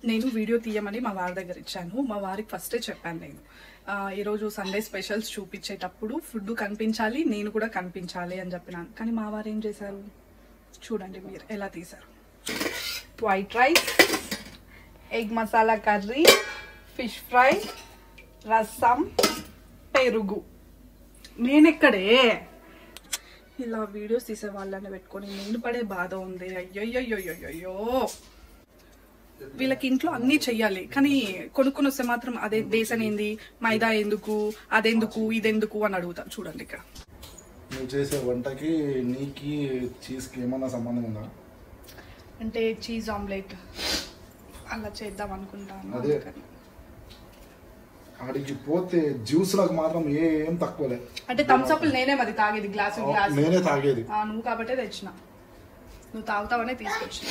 నేను వీడియో తీయమని మా వారి దగ్గర ఇచ్చాను. మా వారికి ఫస్టే చెప్పాను నేను, ఈరోజు సండే స్పెషల్స్ చూపించేటప్పుడు ఫుడ్ కనిపించాలి, నేను కూడా కనిపించాలి అని చెప్పినాను. కానీ మా వారు ఏం చేశారు చూడండి మీరు ఎలా తీశారు. White rice, egg masala curry, fish fry, రసం, పెరుగు. నేనెక్కడే ఇలా వీడియోస్ తీసే వాళ్ళని పెట్టుకొని నేను పడే బాధ ఉంది. అయ్యో వీళ్ళకి ఇంట్లో అన్నీ చెయ్యాలి, కానీ కొనుక్కొని వస్తే మాత్రం అదే బేసన్ ఏంది, మైదా ఎందుకు, అదెందుకు, ఇదెందుకు అని అడుగుతారు. చూడండి ఇక్కడ నువ్వు చేసే వంటకి నీకి చీజ్కి ఏమన్నా సంబంధం ఉందా? అంటే చీజ్ ఆమ్లెట్ అలా చేద్దాం అనుకుంటాను. అదే ఆడికి పోతే జ్యూస్లకు మాత్రం ఏం తక్కువలే. అంటే థమ్స్ అప్ నేనే మరి తాగేది, గ్లాసు నేనే తాగేది. నువ్వు కాబట్టే తెచ్చిన, నువ్వు తాగుతావనే తీసుకొచ్చిన.